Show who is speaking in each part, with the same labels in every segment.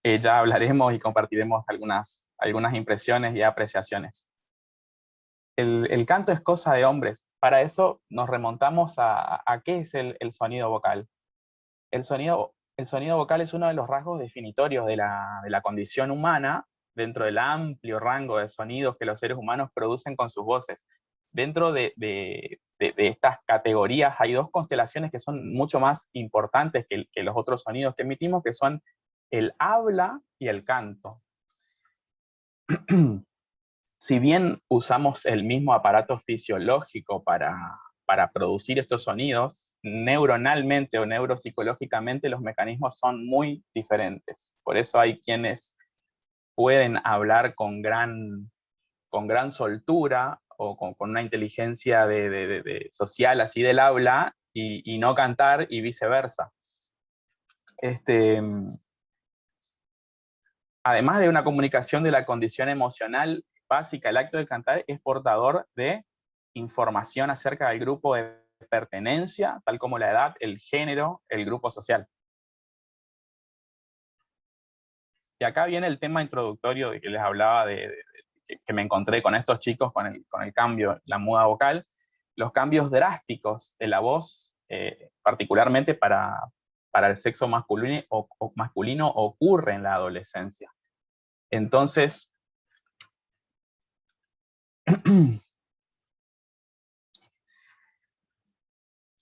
Speaker 1: ya hablaremos y compartiremos algunas impresiones y apreciaciones. El canto es cosa de hombres. Para eso nos remontamos a qué es el sonido vocal. El sonido vocal es uno de los rasgos definitorios de la condición humana dentro del amplio rango de sonidos que los seres humanos producen con sus voces. Dentro de estas categorías hay dos constelaciones que son mucho más importantes que los otros sonidos que emitimos, que son el habla y el canto. Si bien usamos el mismo aparato fisiológico para producir estos sonidos, neuronalmente o neuropsicológicamente los mecanismos son muy diferentes. Por eso hay quienes pueden hablar con gran soltura o con una inteligencia social así del habla y no cantar y viceversa. Además de una comunicación de la condición emocional básica, el acto de cantar es portador de información acerca del grupo de pertenencia, tal como la edad, el género, el grupo social. Y acá viene el tema introductorio de que les hablaba que me encontré con estos chicos con el cambio, la muda vocal, los cambios drásticos de la voz, particularmente para el sexo masculino ocurre en la adolescencia. Entonces,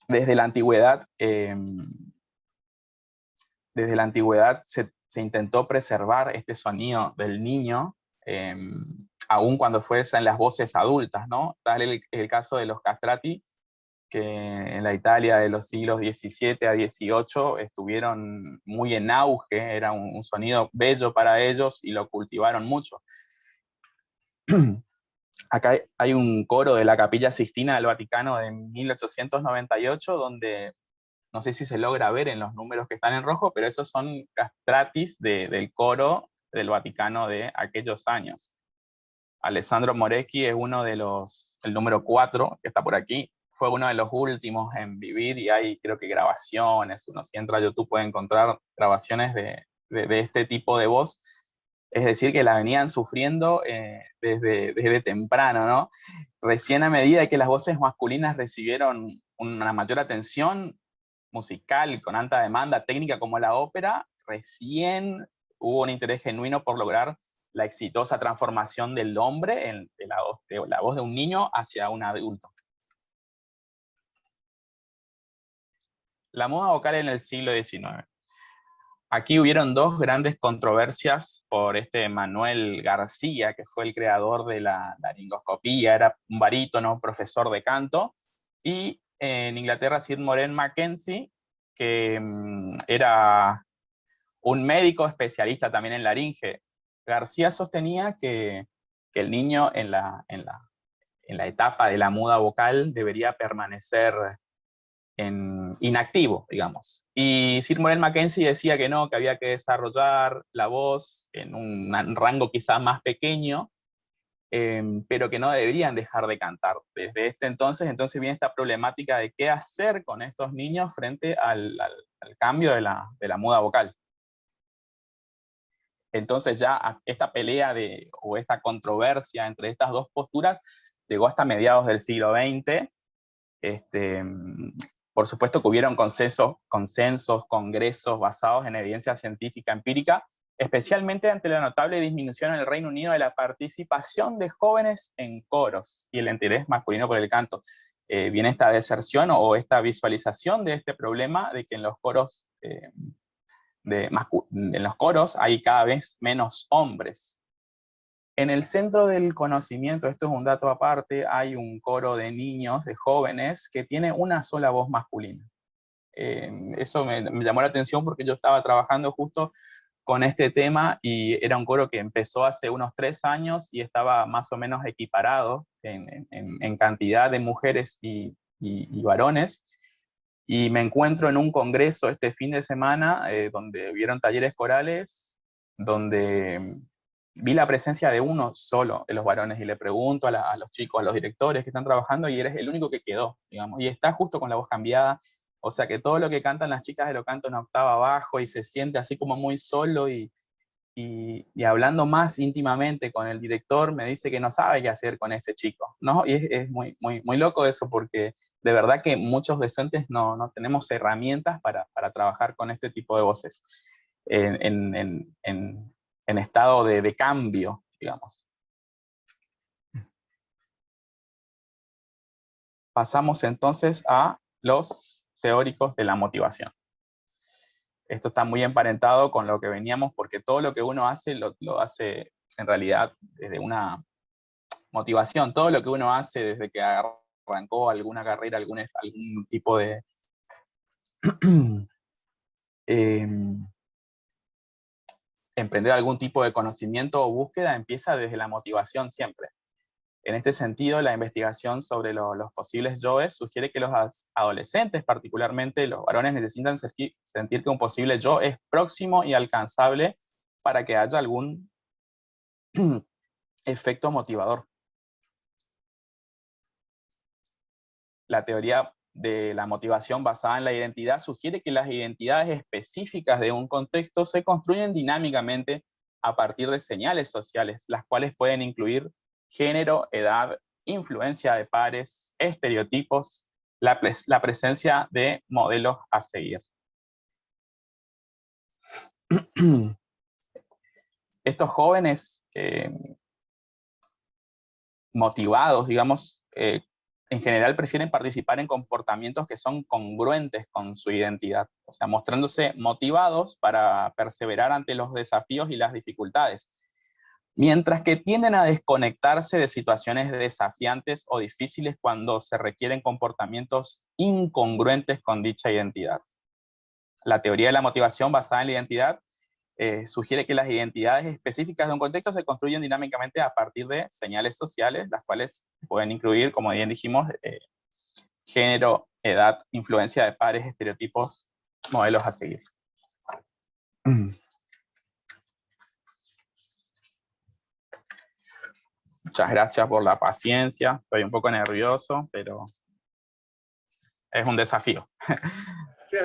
Speaker 1: desde la antigüedad, se intentó preservar este sonido del niño, aun cuando fuese en las voces adultas, ¿no? Tal el caso de los castrati, que en la Italia de los siglos XVII a XVIII estuvieron muy en auge, era un sonido bello para ellos y lo cultivaron mucho. Acá hay un coro de la Capilla Sixtina del Vaticano de 1898, donde no sé si se logra ver en los números que están en rojo, pero esos son castratis del coro del Vaticano de aquellos años. Alessandro Moreschi es uno de el número 4, que está por aquí, fue uno de los últimos en vivir y hay creo que grabaciones, uno si entra a YouTube puede encontrar grabaciones de este tipo de voz, es decir, que la venían sufriendo desde temprano, ¿no? Recién a medida que las voces masculinas recibieron una mayor atención musical con alta demanda técnica como la ópera, recién hubo un interés genuino por lograr la exitosa transformación del hombre de la voz de un niño hacia un adulto. La moda vocal en el siglo XIX. Aquí hubieron dos grandes controversias por Manuel García, que fue el creador de la laringoscopía, era un barítono, profesor de canto, y en Inglaterra Sir Moren Mackenzie, que era un médico especialista también en laringe. García sostenía que el niño en la etapa de la muda vocal debería permanecer inactivo, digamos. Y Sir Morel Mackenzie decía que no, que había que desarrollar la voz en un rango quizá más pequeño, pero que no deberían dejar de cantar. Desde entonces viene esta problemática de qué hacer con estos niños frente al cambio de la muda vocal. Entonces ya esta pelea o esta controversia entre estas dos posturas llegó hasta mediados del siglo XX. Por supuesto que hubieron consensos, congresos basados en evidencia científica empírica, especialmente ante la notable disminución en el Reino Unido de la participación de jóvenes en coros y el interés masculino por el canto. Viene esta deserción o esta visualización de este problema de que en los coros en los coros hay cada vez menos hombres. En el centro del conocimiento, esto es un dato aparte, hay un coro de niños, de jóvenes, que tiene una sola voz masculina. Eso me llamó la atención porque yo estaba trabajando justo con este tema y era un coro que empezó hace unos 3 años y estaba más o menos equiparado en cantidad de mujeres y varones. Y me encuentro en un congreso este fin de semana donde hubieron talleres corales, donde vi la presencia de uno solo de los varones y le pregunto a los chicos, a los directores que están trabajando y eres el único que quedó, digamos, y está justo con la voz cambiada, o sea que todo lo que cantan las chicas lo canta una octava abajo y se siente así como muy solo y y hablando más íntimamente con el director, me dice que no sabe qué hacer con ese chico, ¿no? Y es muy, muy, muy loco eso, porque de verdad que muchos docentes no tenemos herramientas para trabajar con este tipo de voces en estado de cambio, digamos. Pasamos entonces a los teóricos de la motivación. Esto está muy emparentado con lo que veníamos, porque todo lo que uno hace, lo hace en realidad desde una motivación. Todo lo que uno hace desde que arrancó alguna carrera, algún tipo de emprender algún tipo de conocimiento o búsqueda, empieza desde la motivación siempre. En este sentido, la investigación sobre los posibles yoes sugiere que los adolescentes, particularmente los varones, necesitan sentir que un posible yo es próximo y alcanzable para que haya algún efecto motivador. La teoría de la motivación basada en la identidad sugiere que las identidades específicas de un contexto se construyen dinámicamente a partir de señales sociales, las cuales pueden incluir género, edad, influencia de pares, estereotipos, la presencia de modelos a seguir. Estos jóvenes motivados, digamos, en general prefieren participar en comportamientos que son congruentes con su identidad, o sea, mostrándose motivados para perseverar ante los desafíos y las dificultades, mientras que tienden a desconectarse de situaciones desafiantes o difíciles cuando se requieren comportamientos incongruentes con dicha identidad. La teoría de la motivación basada en la identidad sugiere que las identidades específicas de un contexto se construyen dinámicamente a partir de señales sociales, las cuales pueden incluir, como bien dijimos, género, edad, influencia de pares, estereotipos, modelos a seguir. Muchas gracias por la paciencia. Estoy un poco nervioso, pero es un desafío.
Speaker 2: O sea,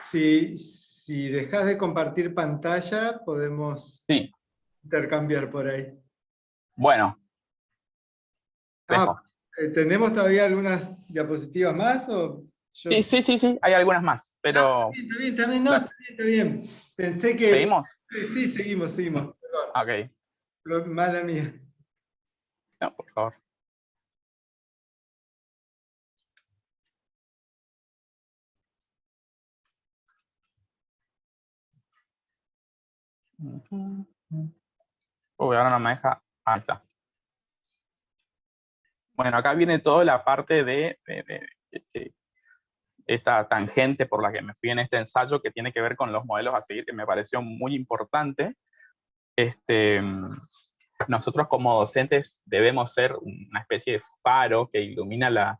Speaker 2: si dejas de compartir pantalla, podemos intercambiar por ahí.
Speaker 1: Bueno.
Speaker 2: ¿Tenemos todavía algunas diapositivas más? ¿O yo...
Speaker 1: Sí, hay algunas más, pero...
Speaker 2: Está bien, está bien. Pensé que...
Speaker 1: ¿Seguimos?
Speaker 2: Sí, seguimos, perdón.
Speaker 1: Ok.
Speaker 2: Pero mala mía.
Speaker 1: No, por favor. Uy, ahora no me deja. Ahí está. Bueno, acá viene toda la parte de esta tangente por la que me fui en este ensayo, que tiene que ver con los modelos a seguir, que me pareció muy importante. Nosotros como docentes debemos ser una especie de faro que ilumina la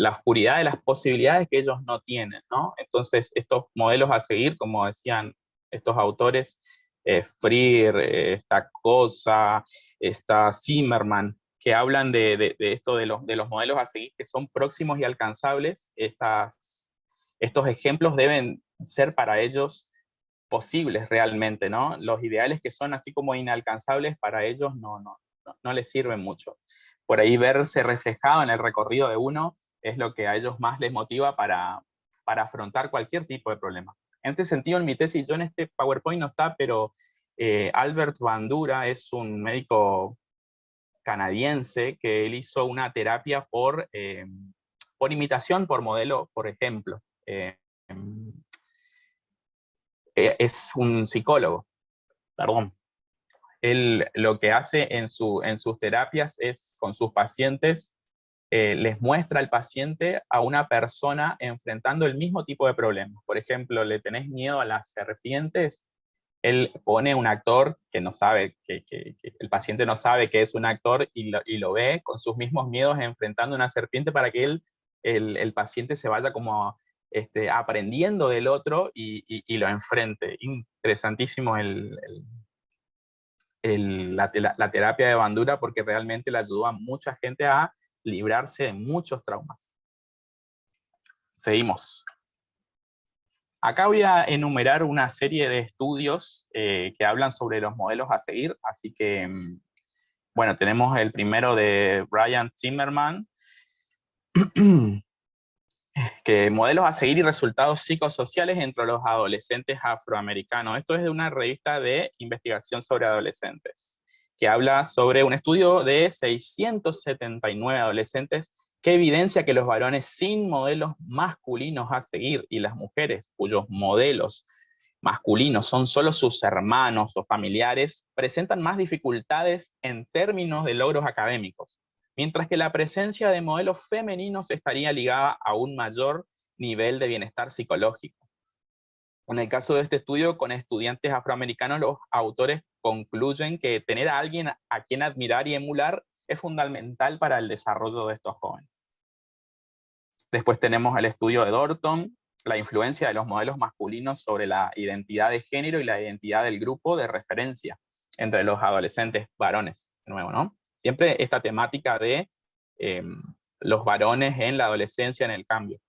Speaker 1: oscuridad de las posibilidades que ellos no tienen, ¿no? Entonces, estos modelos a seguir, como decían estos autores, Freer, esta Cosa, esta Zimmerman, que hablan de esto de los modelos a seguir que son próximos y alcanzables, estos ejemplos deben ser para ellos posibles realmente, ¿no? Los ideales que son así como inalcanzables para ellos no les sirven mucho. Por ahí verse reflejado en el recorrido de uno es lo que a ellos más les motiva para afrontar cualquier tipo de problema. En este sentido, en mi tesis, yo en este PowerPoint no está, pero Albert Bandura es un médico canadiense que él hizo una terapia por imitación por modelo, por ejemplo. Es un psicólogo, perdón. Él lo que hace en sus terapias es, con sus pacientes, les muestra al paciente a una persona enfrentando el mismo tipo de problemas. Por ejemplo, ¿le tenés miedo a las serpientes? Él pone un actor que no sabe, que el paciente no sabe que es un actor y lo ve con sus mismos miedos enfrentando una serpiente para que el paciente se vaya como aprendiendo del otro y lo enfrente. Interesantísimo la terapia de Bandura, porque realmente le ayudó a mucha gente a librarse de muchos traumas. Seguimos. Acá voy a enumerar una serie de estudios que hablan sobre los modelos a seguir, así que, bueno, tenemos el primero de Brian Zimmerman, que modelos a seguir y resultados psicosociales entre los adolescentes afroamericanos. Esto es de una revista de investigación sobre adolescentes, que habla sobre un estudio de 679 adolescentes que evidencia que los varones sin modelos masculinos a seguir y las mujeres cuyos modelos masculinos son solo sus hermanos o familiares, presentan más dificultades en términos de logros académicos, mientras que la presencia de modelos femeninos estaría ligada a un mayor nivel de bienestar psicológico. En el caso de este estudio con estudiantes afroamericanos, los autores concluyen que tener a alguien a quien admirar y emular es fundamental para el desarrollo de estos jóvenes. Después tenemos el estudio de Dorton, la influencia de los modelos masculinos sobre la identidad de género y la identidad del grupo de referencia entre los adolescentes varones, de nuevo, ¿no? Siempre esta temática de los varones en la adolescencia, en el cambio.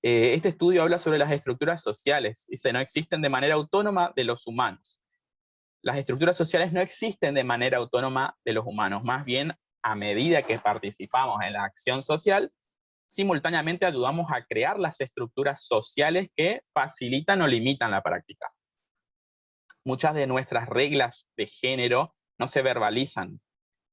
Speaker 1: Este estudio habla sobre las estructuras sociales. Dice, no existen de manera autónoma de los humanos. Las estructuras sociales no existen de manera autónoma de los humanos. Más bien, a medida que participamos en la acción social, simultáneamente ayudamos a crear las estructuras sociales que facilitan o limitan la práctica. Muchas de nuestras reglas de género no se verbalizan,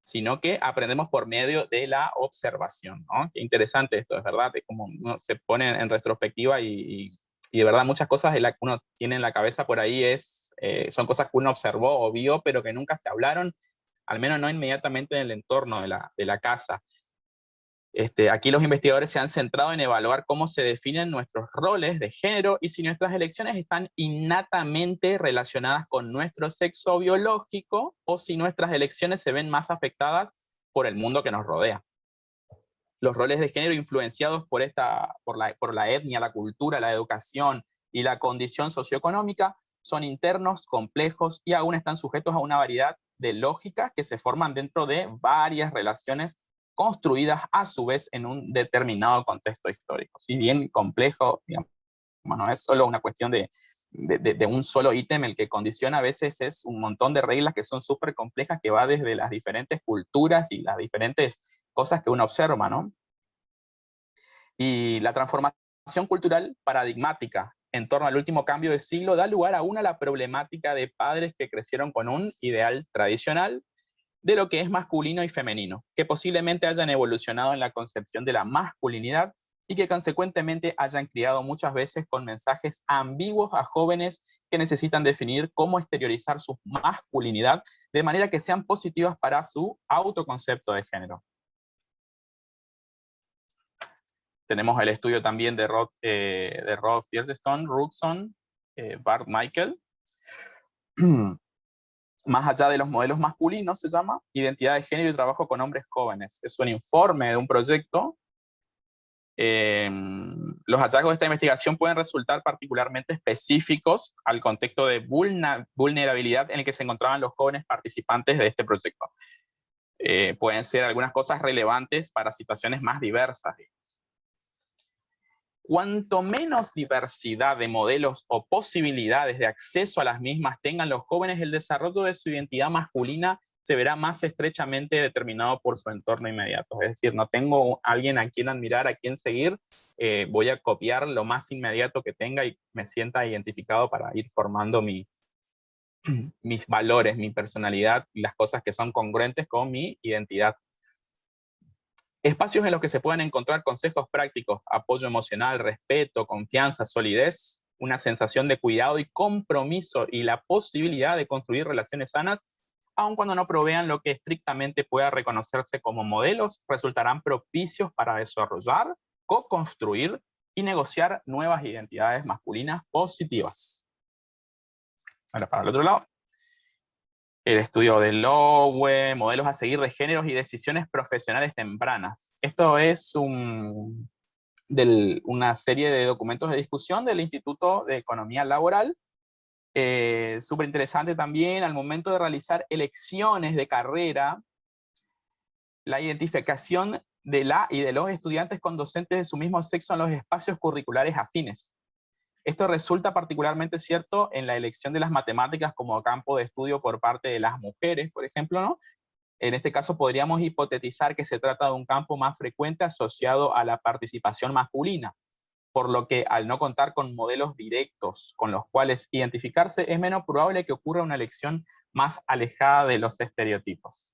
Speaker 1: sino que aprendemos por medio de la observación, ¿no? Qué interesante esto, es verdad, es como uno se pone en retrospectiva y de verdad muchas cosas que uno tiene en la cabeza por ahí son cosas que uno observó o vio, pero que nunca se hablaron, al menos no inmediatamente en el entorno de la casa. Aquí los investigadores se han centrado en evaluar cómo se definen nuestros roles de género y si nuestras elecciones están innatamente relacionadas con nuestro sexo biológico o si nuestras elecciones se ven más afectadas por el mundo que nos rodea. Los roles de género influenciados por la etnia, la cultura, la educación y la condición socioeconómica son internos, complejos y aún están sujetos a una variedad de lógicas que se forman dentro de varias relaciones construidas a su vez en un determinado contexto histórico. Si bien complejo, digamos, no es solo una cuestión de un solo ítem, el que condiciona a veces es un montón de reglas que son súper complejas, que va desde las diferentes culturas y las diferentes cosas que uno observa, ¿no? Y la transformación cultural paradigmática en torno al último cambio de siglo da lugar aún a la problemática de padres que crecieron con un ideal tradicional de lo que es masculino y femenino, que posiblemente hayan evolucionado en la concepción de la masculinidad y que consecuentemente hayan criado muchas veces con mensajes ambiguos a jóvenes que necesitan definir cómo exteriorizar su masculinidad de manera que sean positivas para su autoconcepto de género. Tenemos el estudio también de Rod Firestone, Rudson, Bart Michael. Más allá de los modelos masculinos, se llama Identidad de Género y Trabajo con Hombres Jóvenes. Es un informe de un proyecto. Los hallazgos de esta investigación pueden resultar particularmente específicos al contexto de vulnerabilidad en el que se encontraban los jóvenes participantes de este proyecto. Pueden ser algunas cosas relevantes para situaciones más diversas. Cuanto menos diversidad de modelos o posibilidades de acceso a las mismas tengan los jóvenes, el desarrollo de su identidad masculina se verá más estrechamente determinado por su entorno inmediato. Es decir, no tengo a alguien a quien admirar, a quien seguir, voy a copiar lo más inmediato que tenga y me sienta identificado para ir formando mis valores, mi personalidad y las cosas que son congruentes con mi identidad. Espacios en los que se puedan encontrar consejos prácticos, apoyo emocional, respeto, confianza, solidez, una sensación de cuidado y compromiso y la posibilidad de construir relaciones sanas, aun cuando no provean lo que estrictamente pueda reconocerse como modelos, resultarán propicios para desarrollar, co-construir y negociar nuevas identidades masculinas positivas. Ahora para el otro lado. El estudio de Lowe, modelos a seguir de géneros y decisiones profesionales tempranas. Esto es una serie de documentos de discusión del Instituto de Economía Laboral. Súper interesante también al momento de realizar elecciones de carrera, la identificación de la y de los estudiantes con docentes de su mismo sexo en los espacios curriculares afines. Esto resulta particularmente cierto en la elección de las matemáticas como campo de estudio por parte de las mujeres, por ejemplo, ¿no? En este caso podríamos hipotetizar que se trata de un campo más frecuente asociado a la participación masculina, por lo que al no contar con modelos directos con los cuales identificarse, es menos probable que ocurra una elección más alejada de los estereotipos.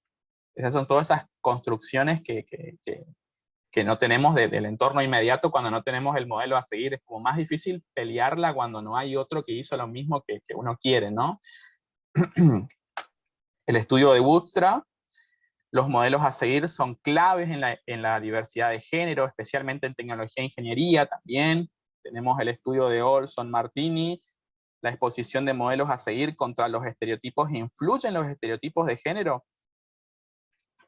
Speaker 1: Esas son todas esas construcciones que no tenemos del entorno inmediato cuando no tenemos el modelo a seguir. Es como más difícil pelearla cuando no hay otro que hizo lo mismo que uno quiere, ¿no? El estudio de Bootstrap, los modelos a seguir son claves en la diversidad de género, especialmente en tecnología e ingeniería también. Tenemos el estudio de Olson Martini, la exposición de modelos a seguir contra los estereotipos, ¿influyen los estereotipos de género?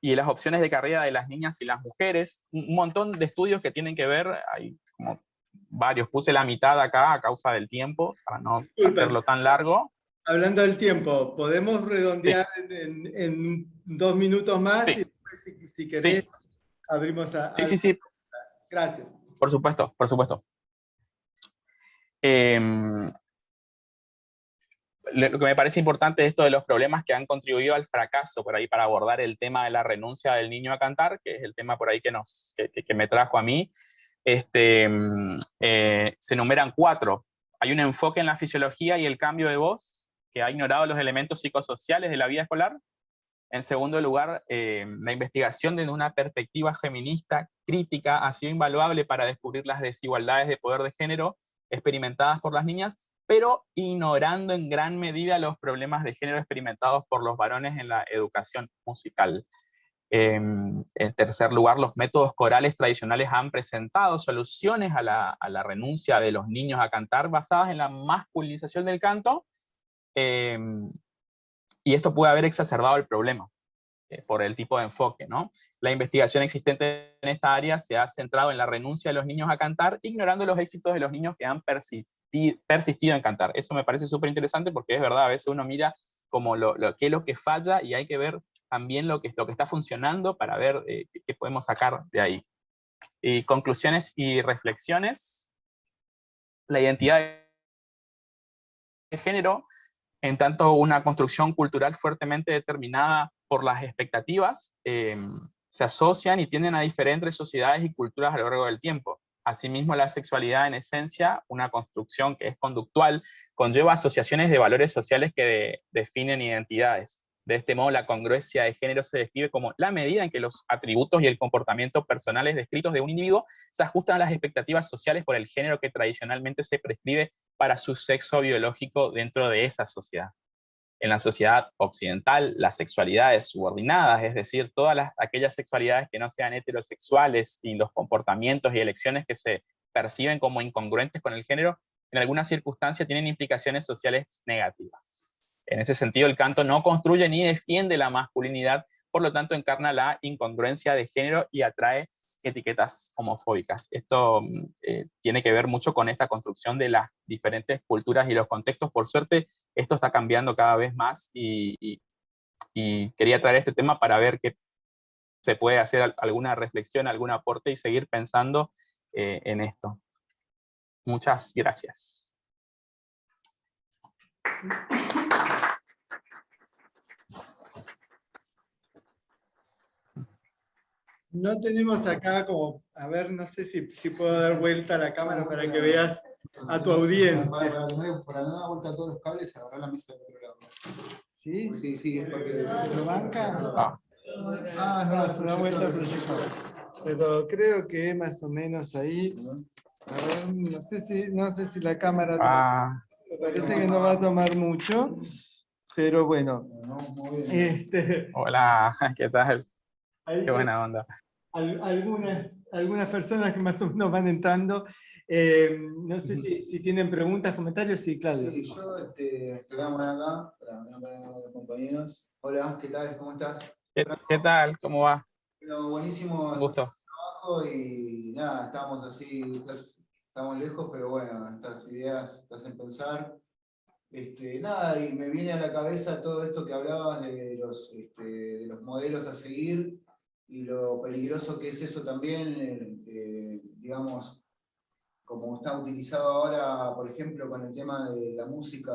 Speaker 1: Y las opciones de carrera de las niñas y las mujeres, un montón de estudios que tienen que ver, hay como varios, puse la mitad acá a causa del tiempo, para no hacerlo tan largo.
Speaker 2: Hablando del tiempo, ¿podemos redondear
Speaker 1: Sí.
Speaker 2: en 2 minutos más?
Speaker 1: Sí.
Speaker 2: Y después, si querés,
Speaker 1: Sí.
Speaker 2: abrimos a
Speaker 1: Sí, sí, sí.
Speaker 2: Gracias.
Speaker 1: Por supuesto, por supuesto. Lo que me parece importante es esto de los problemas que han contribuido al fracaso por ahí para abordar el tema de la renuncia del niño a cantar, que es el tema por ahí que me trajo a mí. Se enumeran 4. Hay un enfoque en la fisiología y el cambio de voz, que ha ignorado los elementos psicosociales de la vida escolar. En segundo lugar, la investigación desde una perspectiva feminista crítica ha sido invaluable para descubrir las desigualdades de poder de género experimentadas por las niñas, pero ignorando en gran medida los problemas de género experimentados por los varones en la educación musical. En tercer lugar, los métodos corales tradicionales han presentado soluciones a la renuncia de los niños a cantar basadas en la masculinización del canto, y esto puede haber exacerbado el problema por el tipo de enfoque, ¿no? La investigación existente en esta área se ha centrado en la renuncia de los niños a cantar, ignorando los éxitos de los niños que han persistido en cantar. Eso me parece súper interesante porque es verdad, a veces uno mira como qué es lo que falla y hay que ver también lo que está funcionando para ver qué podemos sacar de ahí. Y conclusiones y reflexiones. La identidad de género, en tanto una construcción cultural fuertemente determinada por las expectativas, se asocian y tienden a diferentes sociedades y culturas a lo largo del tiempo. Asimismo, la sexualidad en esencia, una construcción que es conductual, conlleva asociaciones de valores sociales que definen identidades. De este modo, la congruencia de género se describe como la medida en que los atributos y el comportamiento personales descritos de un individuo se ajustan a las expectativas sociales por el género que tradicionalmente se prescribe para su sexo biológico dentro de esa sociedad. En la sociedad occidental, la sexualidad es subordinada, es decir, aquellas sexualidades que no sean heterosexuales y los comportamientos y elecciones que se perciben como incongruentes con el género, en alguna circunstancia tienen implicaciones sociales negativas. En ese sentido, el canto no construye ni defiende la masculinidad, por lo tanto encarna la incongruencia de género y atrae etiquetas homofóbicas. Esto tiene que ver mucho con esta construcción de las diferentes culturas y los contextos. Por suerte, esto está cambiando cada vez más y quería traer este tema para ver que se puede hacer alguna reflexión, algún aporte y seguir pensando en esto. Muchas gracias.
Speaker 2: No tenemos acá como, a ver, no sé si puedo dar vuelta a la cámara para que veas a tu audiencia.
Speaker 3: Para no dar vuelta a todos los cables, agarrar la mesa del otro lado.
Speaker 2: ¿Sí?
Speaker 3: Sí, sí, es porque...
Speaker 2: ¿Se lo banca?
Speaker 3: Ah, es verdad,
Speaker 2: Se da vuelta al proyector. Pero creo que más o menos ahí. A ver, no sé si la cámara... Me parece que no va a tomar mucho, pero bueno.
Speaker 1: Hola, ¿qué tal?
Speaker 2: Hay
Speaker 1: Qué buena onda.
Speaker 2: algunas personas que más o menos van entrando. No sé si tienen preguntas, comentarios. Sí, Claudio.
Speaker 3: Sí, yo te voy a poner acá para no poner a los compañeros. Hola, ¿qué tal? ¿Cómo estás?
Speaker 1: ¿Qué tal? ¿Cómo va?
Speaker 3: Bueno, buenísimo
Speaker 1: Un
Speaker 3: el
Speaker 1: gusto.
Speaker 3: trabajo y nada, estamos así, estamos lejos, pero bueno, estas ideas te hacen pensar. Nada, y me viene a la cabeza todo esto que hablabas de los modelos a seguir y lo peligroso que es eso también, digamos, como está utilizado ahora, por ejemplo, con el tema de la música,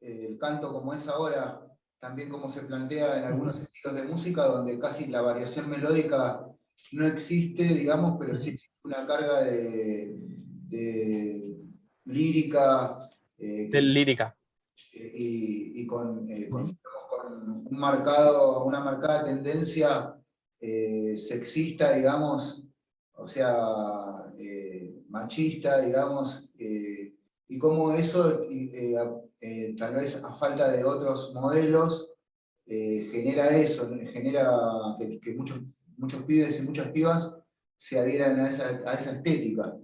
Speaker 3: el canto como es ahora, también como se plantea en algunos estilos de música, donde casi la variación melódica no existe, digamos, pero sí existe una carga de lírica,
Speaker 1: De lírica.
Speaker 3: y con una marcada tendencia sexista, digamos, o sea, machista, digamos, y cómo eso, tal vez a falta de otros modelos, genera eso, genera que muchos pibes y muchas pibas se adhieran a esa estética,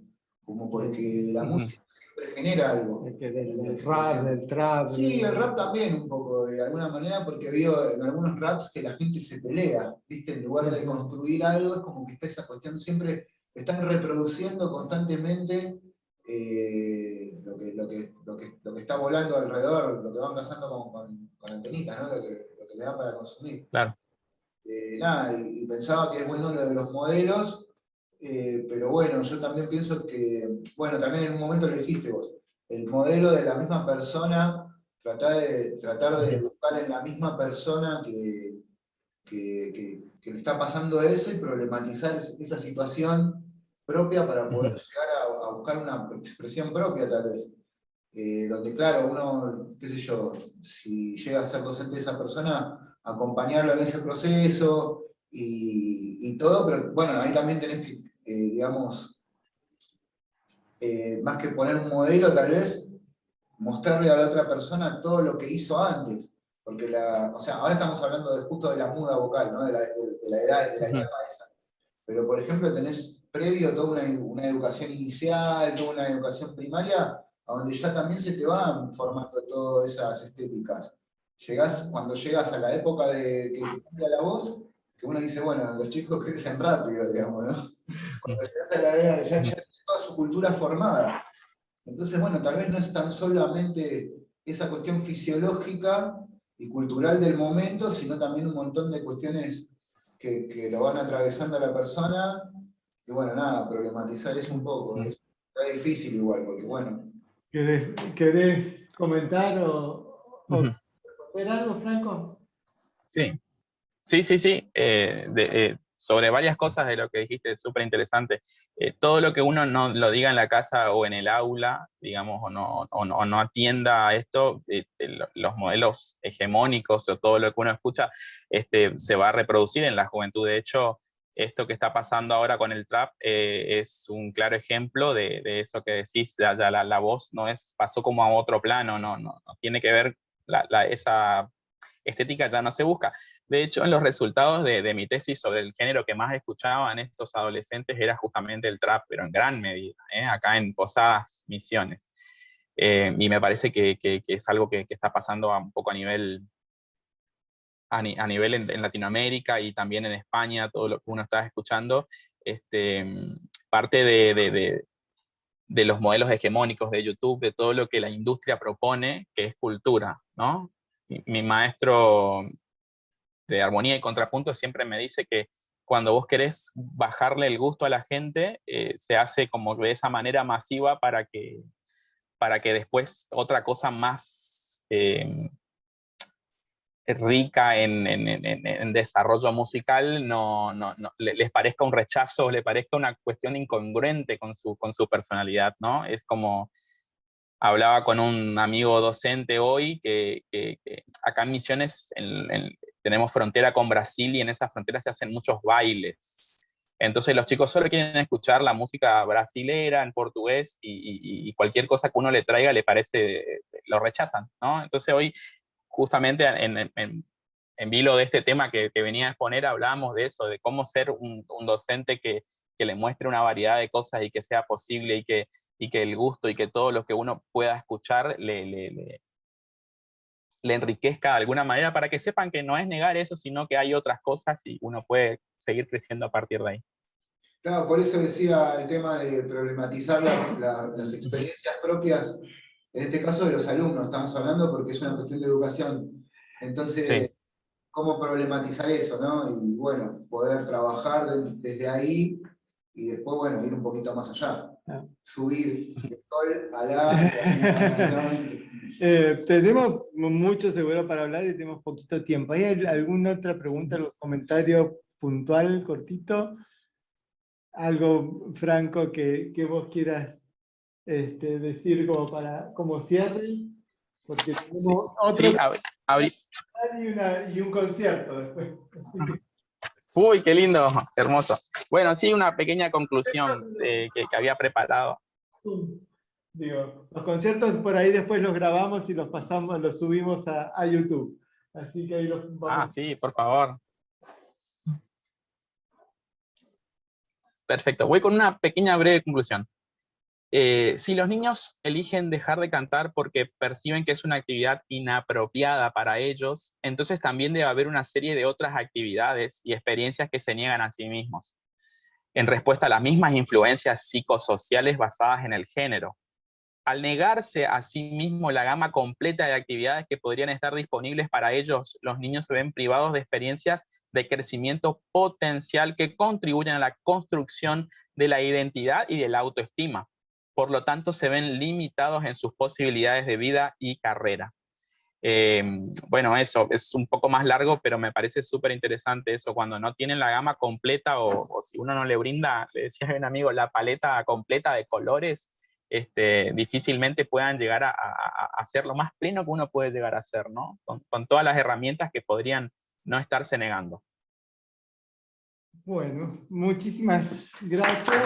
Speaker 3: como porque la música siempre genera algo.
Speaker 2: Del rap, del trap.
Speaker 3: Sí, el rap también un poco, de alguna manera, porque veo en algunos raps que la gente se pelea, ¿viste? En lugar de construir algo, es como que está esa cuestión siempre, están reproduciendo constantemente lo que está volando alrededor, lo que van cazando con antenitas, ¿no? Lo que le dan para consumir.
Speaker 1: Claro.
Speaker 3: Nada, y pensaba que es bueno lo de los modelos, pero bueno, yo también pienso que, bueno, también en un momento lo dijiste vos, el modelo de la misma persona, tratar de buscar en la misma persona que le está pasando eso y problematizar esa situación propia para poder llegar a buscar una expresión propia tal vez. Donde claro, uno, qué sé yo, si llega a ser docente de esa persona, acompañarlo en ese proceso y todo, pero bueno, ahí también tenés que, digamos, más que poner un modelo, tal vez, mostrarle a la otra persona todo lo que hizo antes. Porque o sea, ahora estamos hablando justo de la muda vocal, ¿no? de la edad, de la etapa esa. Pero, por ejemplo, tenés previo toda una educación inicial, toda una educación primaria, a donde ya también se te van formando todas esas estéticas. Cuando llegas a la época de que te cambia la voz, que uno dice, bueno, los chicos crecen rápido, digamos, ¿no? Cuando llegas a la edad, ya tiene toda su cultura formada. Entonces, bueno, tal vez no es tan solamente esa cuestión fisiológica y cultural del momento, sino también un montón de cuestiones que lo van atravesando a la persona, y bueno, nada, problematizar eso un poco. Está difícil igual, porque bueno.
Speaker 2: ¿Querés comentar o responder algo, Franco?
Speaker 1: Sí, sí. Sobre varias cosas de lo que dijiste, es súper interesante. Todo lo que uno no lo diga en la casa o en el aula, digamos, o no atienda a esto, los modelos hegemónicos o todo lo que uno escucha, se va a reproducir en la juventud. De hecho, esto que está pasando ahora con el trap es un claro ejemplo de eso que decís, ya la voz pasó como a otro plano, no tiene que ver, esa estética ya no se busca. De hecho, en los resultados de mi tesis sobre el género que más escuchaban estos adolescentes era justamente el trap, pero en gran medida, acá en Posadas Misiones. Y me parece que es algo que está pasando un poco a nivel en Latinoamérica y también en España, todo lo que uno está escuchando, parte de los modelos hegemónicos de YouTube, de todo lo que la industria propone, que es cultura, ¿no? Mi maestro de armonía y contrapunto siempre me dice que cuando vos querés bajarle el gusto a la gente, se hace como de esa manera masiva para que después otra cosa más rica en desarrollo musical les parezca un rechazo, les parezca una cuestión incongruente con su personalidad, ¿no? Es como, hablaba con un amigo docente hoy que acá en Misiones tenemos frontera con Brasil y en esas fronteras se hacen muchos bailes. Entonces los chicos solo quieren escuchar la música brasilera en portugués y cualquier cosa que uno le traiga le parece, lo rechazan, ¿no? Entonces hoy, justamente en vilo de este tema que venía a exponer, hablábamos de eso, de cómo ser un docente que le muestre una variedad de cosas y que sea posible y que el gusto y que todo lo que uno pueda escuchar le enriquezca de alguna manera, para que sepan que no es negar eso, sino que hay otras cosas y uno puede seguir creciendo a partir de ahí.
Speaker 3: Claro, por eso decía el tema de problematizar las experiencias propias, en este caso de los alumnos, estamos hablando porque es una cuestión de educación. Entonces,
Speaker 1: Sí.
Speaker 3: ¿cómo problematizar eso, no? Y bueno, poder trabajar desde ahí y después, bueno, ir un poquito más allá. subir de sol a la y así sucesivamente.
Speaker 2: Tenemos mucho seguro para hablar y tenemos poquito tiempo. ¿Hay alguna otra pregunta, algún comentario puntual, cortito? Algo, Franco, que vos quieras decir como cierre, porque tenemos otro
Speaker 1: Sí,
Speaker 2: y un concierto después. Así que...
Speaker 1: Uy, qué lindo, hermoso. Bueno, sí, una pequeña conclusión que había preparado.
Speaker 2: Digo, los conciertos por ahí después los grabamos y los pasamos, los subimos a YouTube. Así que ahí los vamos.
Speaker 1: Ah, sí, por favor. Perfecto. Voy con una pequeña breve conclusión. Si los niños eligen dejar de cantar porque perciben que es una actividad inapropiada para ellos, entonces también debe haber una serie de otras actividades y experiencias que se niegan a sí mismos, en respuesta a las mismas influencias psicosociales basadas en el género. Al negarse a sí mismo la gama completa de actividades que podrían estar disponibles para ellos, los niños se ven privados de experiencias de crecimiento potencial que contribuyen a la construcción de la identidad y de la autoestima. Por lo tanto, se ven limitados en sus posibilidades de vida y carrera. Bueno, eso es un poco más largo, pero me parece súper interesante eso, cuando no tienen la gama completa o si uno no le brinda, le decía a un amigo, la paleta completa de colores, difícilmente puedan llegar a ser lo más pleno que uno puede llegar a ser, ¿no? Con todas las herramientas que podrían no estarse negando.
Speaker 2: Bueno, muchísimas gracias.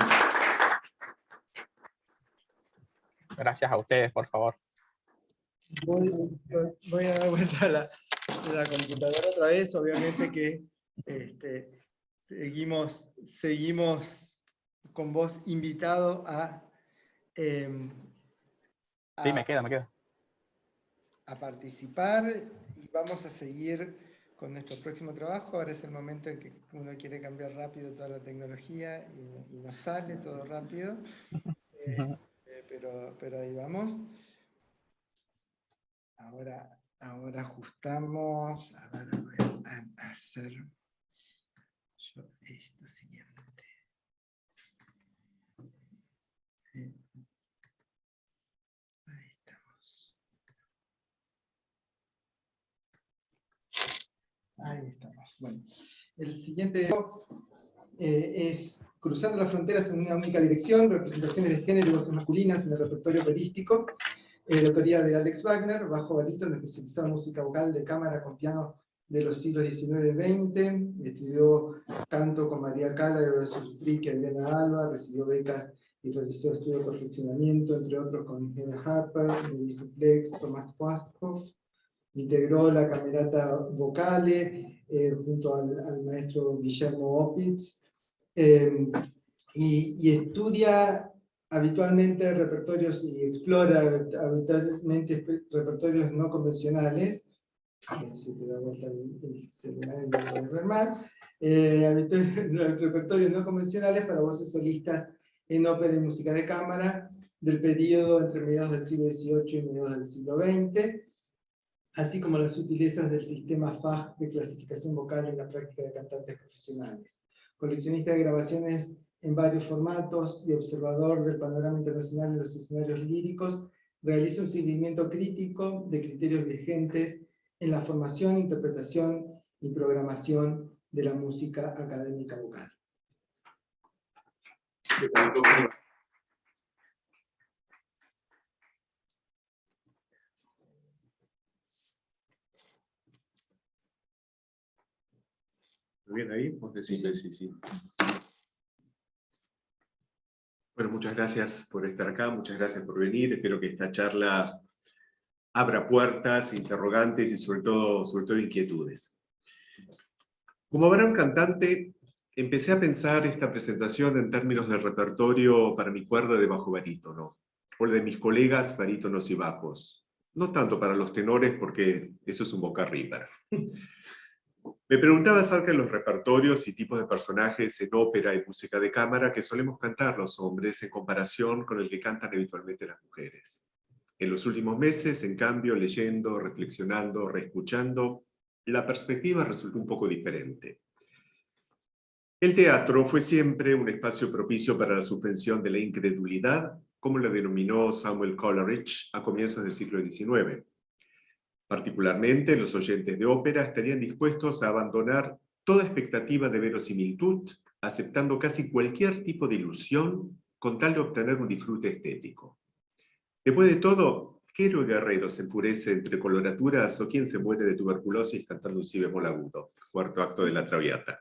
Speaker 1: Gracias a ustedes, por favor.
Speaker 2: Voy a dar vuelta a la computadora otra vez. Obviamente que seguimos con vos invitado
Speaker 1: Sí, me quedo.
Speaker 2: A participar y vamos a seguir con nuestro próximo trabajo. Ahora es el momento en que uno quiere cambiar rápido toda la tecnología y nos sale todo rápido. Pero ahí vamos. Ahora ajustamos. A ver, voy a hacer yo esto siguiente. Ahí estamos. Ahí estamos. Bueno, el siguiente es Cruzando las fronteras en una única dirección, representaciones de género y voces masculinas en el repertorio operístico. De autoría de Alex Wagner, bajo barítono, especializado en música vocal de cámara con piano de los siglos XIX y XX. Estudió canto con María Cala, Horacio Sutric y Adriana Alba, recibió becas y realizó estudios de perfeccionamiento, entre otros con Hedda Harper, Denis Duplex, Tomás Quasthoff. Integró la Camerata Vocale junto al maestro Guillermo Opitz, y estudia habitualmente repertorios y explora habitualmente repertorios no convencionales. Se te da vuelta el celular y no lo ver mal. Repertorios no convencionales para voces solistas en ópera y música de cámara del periodo entre mediados del siglo XVIII y mediados del siglo XX, así como las sutilezas del sistema FAG de clasificación vocal en la práctica de cantantes profesionales. Coleccionista de grabaciones en varios formatos y observador del panorama internacional de los escenarios líricos, realiza un seguimiento crítico de criterios vigentes en la formación, interpretación y programación de la música académica vocal.
Speaker 4: Bien ahí, vos decís, sí. Bueno, muchas gracias por estar acá, muchas gracias por venir. Espero que esta charla abra puertas, interrogantes y sobre todo inquietudes. Como varón cantante, empecé a pensar esta presentación en términos de repertorio para mi cuerda de bajo barítono, o de mis colegas barítonos y bajos. No tanto para los tenores, porque eso es un boca arriba. Me preguntaba acerca de los repertorios y tipos de personajes en ópera y música de cámara que solemos cantar los hombres en comparación con el que cantan habitualmente las mujeres. En los últimos meses, en cambio, leyendo, reflexionando, reescuchando, la perspectiva resultó un poco diferente. El teatro fue siempre un espacio propicio para la suspensión de la incredulidad, como lo denominó Samuel Coleridge a comienzos del siglo XIX. Particularmente, los oyentes de ópera estarían dispuestos a abandonar toda expectativa de verosimilitud, aceptando casi cualquier tipo de ilusión con tal de obtener un disfrute estético. Después de todo, ¿qué héroe guerrero se enfurece entre coloraturas o quién se muere de tuberculosis cantando un si bemol agudo? Cuarto acto de la Traviata.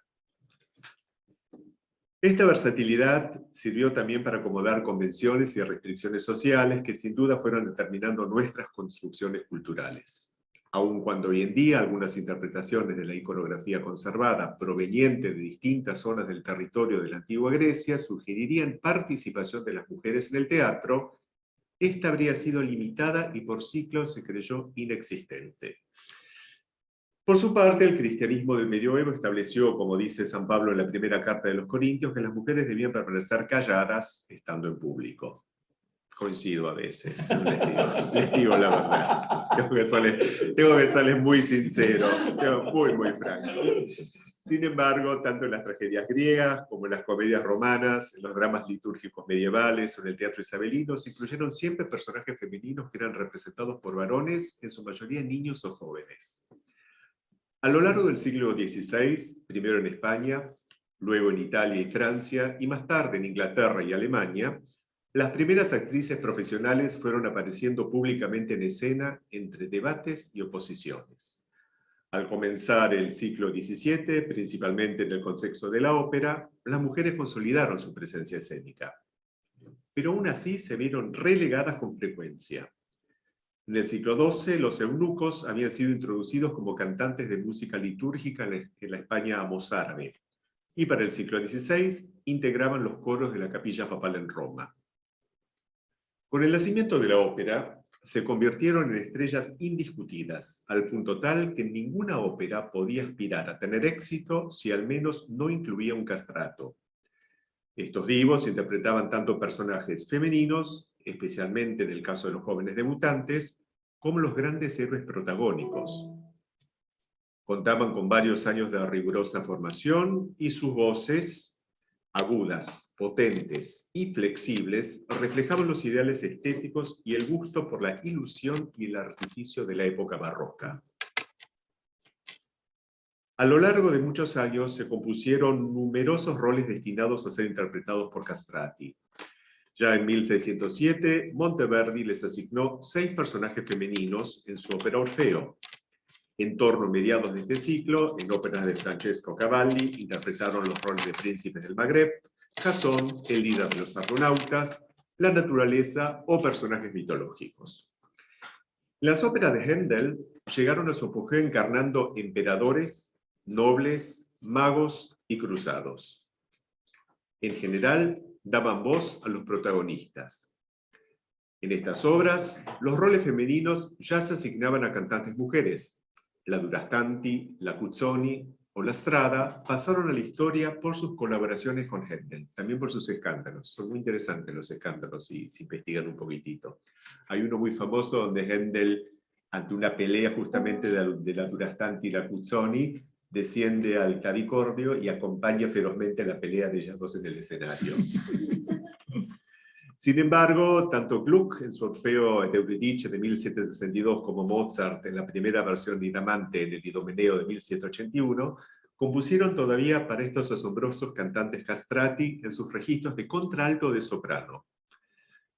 Speaker 4: Esta versatilidad sirvió también para acomodar convenciones y restricciones sociales que sin duda fueron determinando nuestras construcciones culturales. Aun cuando hoy en día algunas interpretaciones de la iconografía conservada proveniente de distintas zonas del territorio de la antigua Grecia sugerirían participación de las mujeres en el teatro, esta habría sido limitada y por siglos se creyó inexistente. Por su parte, el cristianismo del medioevo estableció, como dice San Pablo en la primera carta de los Corintios, que las mujeres debían permanecer calladas estando en público. Coincido a veces, les digo la verdad. Tengo que serles muy sincero, muy franco. Sin embargo, tanto en las tragedias griegas como en las comedias romanas, en los dramas litúrgicos medievales o en el teatro isabelino, se incluyeron siempre personajes femeninos que eran representados por varones, en su mayoría niños o jóvenes. A lo largo del siglo XVI, primero en España, luego en Italia y Francia, y más tarde en Inglaterra y Alemania, las primeras actrices profesionales fueron apareciendo públicamente en escena entre debates y oposiciones. Al comenzar el siglo XVII, principalmente en el contexto de la ópera, las mujeres consolidaron su presencia escénica. Pero aún así se vieron relegadas con frecuencia. En el siglo XII, los eunucos habían sido introducidos como cantantes de música litúrgica en la España mozárabe, y para el siglo XVI integraban los coros de la capilla papal en Roma. Con el nacimiento de la ópera, se convirtieron en estrellas indiscutidas, al punto tal que ninguna ópera podía aspirar a tener éxito si al menos no incluía un castrato. Estos divos interpretaban tanto personajes femeninos, especialmente en el caso de los jóvenes debutantes, como los grandes héroes protagónicos. Contaban con varios años de rigurosa formación y sus voces, agudas, potentes y flexibles, reflejaban los ideales estéticos y el gusto por la ilusión y el artificio de la época barroca. A lo largo de muchos años se compusieron numerosos roles destinados a ser interpretados por castrati. Ya en 1607, Monteverdi les asignó 6 personajes femeninos en su ópera Orfeo. En torno a mediados de este ciclo, en óperas de Francesco Cavalli, interpretaron los roles de príncipes del Magreb, Jasón, el líder de los argonautas, la naturaleza o personajes mitológicos. Las óperas de Händel llegaron a su apogeo encarnando emperadores, nobles, magos y cruzados. En general, daban voz a los protagonistas. En estas obras, los roles femeninos ya se asignaban a cantantes mujeres. La Durastanti, la Cuzzoni o la Strada pasaron a la historia por sus colaboraciones con Händel, también por sus escándalos. Son muy interesantes los escándalos si investigan un poquitito. Hay uno muy famoso donde Händel, ante una pelea justamente de la Durastanti y la Cuzzoni, desciende al clavicordio y acompaña ferozmente la pelea de ellas dos en el escenario. Sin embargo, tanto Gluck en su Orfeo de Eurídice de 1762 como Mozart en la primera versión de Idamante en el Idomeneo de 1781 compusieron todavía para estos asombrosos cantantes castrati en sus registros de contralto o de soprano.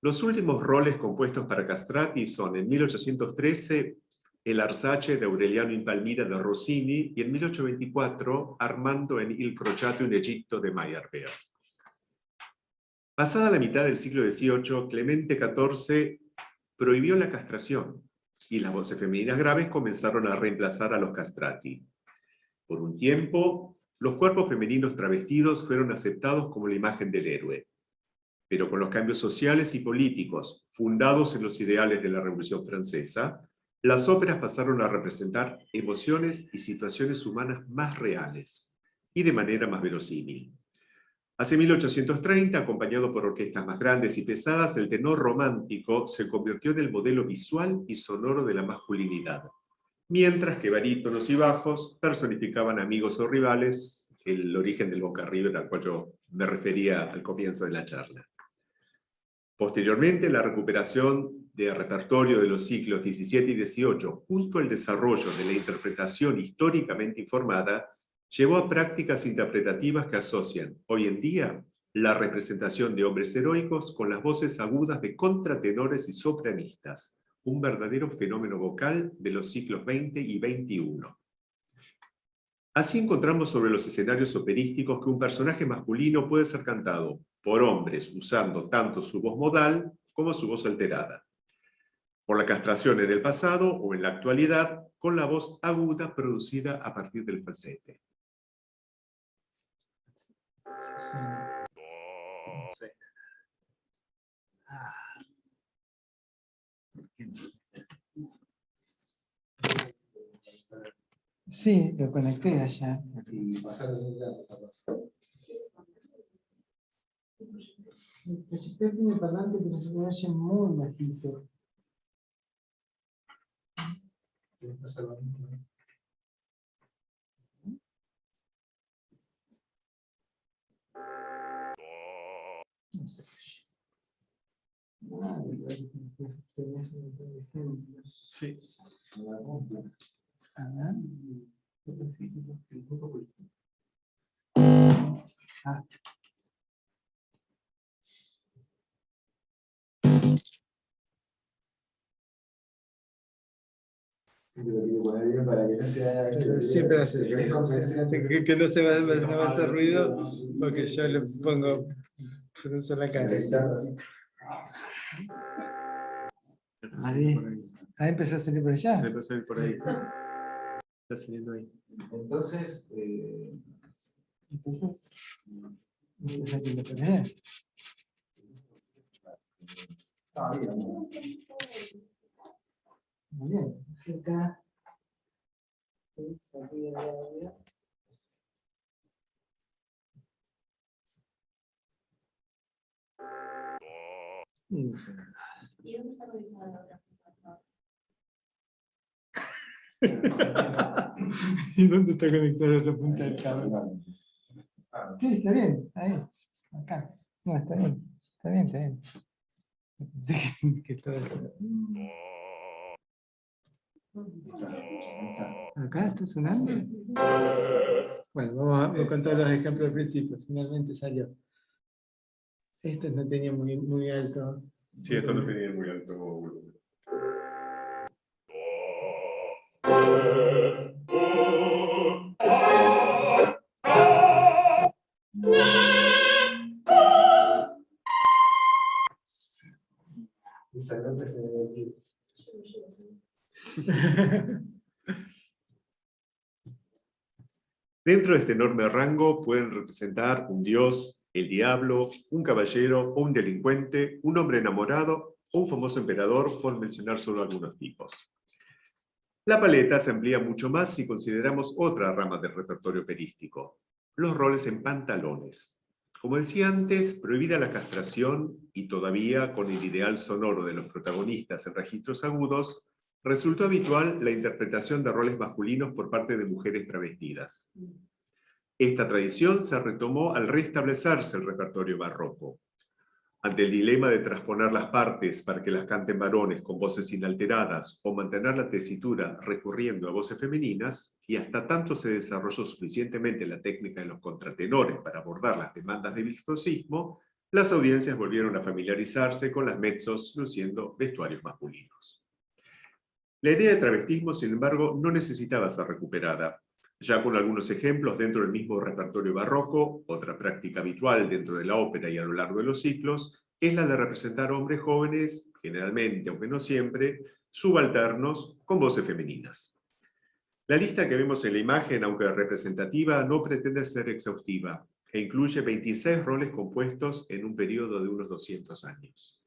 Speaker 4: Los últimos roles compuestos para castrati son en 1813 el Arsace de Aureliano in Palmira de Rossini y en 1824 Armando en Il Crociato in Egitto de Meyerbeer. Pasada la mitad del siglo XVIII, Clemente XIV prohibió la castración y las voces femeninas graves comenzaron a reemplazar a los castrati. Por un tiempo, los cuerpos femeninos travestidos fueron aceptados como la imagen del héroe. Pero con los cambios sociales y políticos fundados en los ideales de la Revolución Francesa, las óperas pasaron a representar emociones y situaciones humanas más reales y de manera más verosímil. Hacia 1830, acompañado por orquestas más grandes y pesadas, el tenor romántico se convirtió en el modelo visual y sonoro de la masculinidad, mientras que barítonos y bajos personificaban amigos o rivales, el origen del Boca River al cual yo me refería al comienzo de la charla. Posteriormente, la recuperación del repertorio de los siglos XVII y XVIII, junto al desarrollo de la interpretación históricamente informada, llevó a prácticas interpretativas que asocian, hoy en día, la representación de hombres heroicos con las voces agudas de contratenores y sopranistas, un verdadero fenómeno vocal de los siglos XX y XXI. Así encontramos sobre los escenarios operísticos que un personaje masculino puede ser cantado por hombres usando tanto su voz modal como su voz alterada. Por la castración en el pasado o en la actualidad, con la voz aguda producida a partir del falsete.
Speaker 2: Sí, lo conecté allá. El proyector tiene parlante, pero se me oye muy bajito. No sé. Tenés un montón de ejemplos.
Speaker 4: Sí.
Speaker 2: A ver. Ah.
Speaker 3: Siempre lo quiero poner bien para que no sea...
Speaker 2: Siempre hace que no se va, no va a hacer ruido porque yo le pongo frunzo la cabeza. Ahí empezó a salir por allá.
Speaker 4: Se empezó a salir por ahí. Está saliendo ahí.
Speaker 3: Entonces,
Speaker 2: Entonces, empieza a salir por allá.
Speaker 3: está bien.
Speaker 2: Muy bien. Acá. Salir de audio. No sé nada.
Speaker 5: ¿Y dónde está conectada la otra punta?
Speaker 2: ¿Y dónde está conectada la otra punta del cable? Sí, está bien, ahí, acá. No, está bien, está bien, está bien. Pensé que todo eso. ¿Acá está sonando? Bueno, vamos a contar los ejemplos al principio. Finalmente salió. Esto no tenía muy alto.
Speaker 4: Sí, esto no tenía muy alto volumen.
Speaker 3: Esa nota se me aquí.
Speaker 4: Dentro de este enorme rango pueden representar un dios, el diablo, un caballero o un delincuente, un hombre enamorado o un famoso emperador, por mencionar solo algunos tipos. La paleta se amplía mucho más si consideramos otra rama del repertorio operístico, los roles en pantalones. Como decía antes, prohibida la castración y todavía con el ideal sonoro de los protagonistas en registros agudos, resultó habitual la interpretación de roles masculinos por parte de mujeres travestidas. Esta tradición se retomó al restablecerse el repertorio barroco. Ante el dilema de transponer las partes para que las canten varones con voces inalteradas o mantener la tesitura recurriendo a voces femeninas, y hasta tanto se desarrolló suficientemente la técnica de los contratenores para abordar las demandas de virtuosismo, las audiencias volvieron a familiarizarse con las mezzos luciendo vestuarios masculinos. La idea de travestismo, sin embargo, no necesitaba ser recuperada. Ya con algunos ejemplos dentro del mismo repertorio barroco, otra práctica habitual dentro de la ópera y a lo largo de los siglos, es la de representar hombres jóvenes, generalmente, aunque no siempre, subalternos con voces femeninas. La lista que vemos en la imagen, aunque representativa, no pretende ser exhaustiva, e incluye 26 roles compuestos en un periodo de unos 200 años.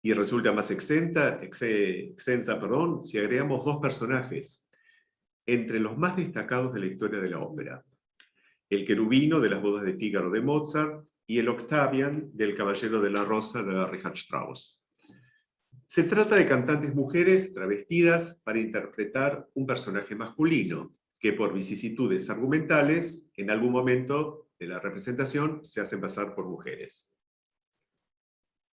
Speaker 4: Y resulta más extensa, si agregamos dos personajes, entre los más destacados de la historia de la ópera: el querubino de las bodas de Fígaro de Mozart y el Octavian del Caballero de la Rosa de Richard Strauss. Se trata de cantantes mujeres travestidas para interpretar un personaje masculino, que por vicisitudes argumentales, en algún momento de la representación, se hacen pasar por mujeres.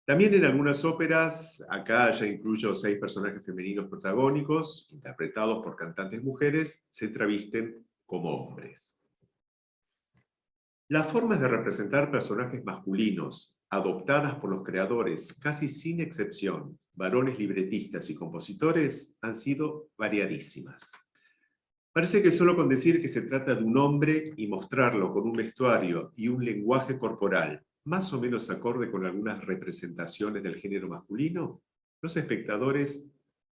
Speaker 4: También en algunas óperas, acá ya incluyo 6 personajes femeninos protagónicos, interpretados por cantantes mujeres, se travisten como hombres. Las formas de representar personajes masculinos, adoptadas por los creadores, casi sin excepción, varones libretistas y compositores, han sido variadísimas. Parece que solo con decir que se trata de un hombre y mostrarlo con un vestuario y un lenguaje corporal más o menos acorde con algunas representaciones del género masculino, los espectadores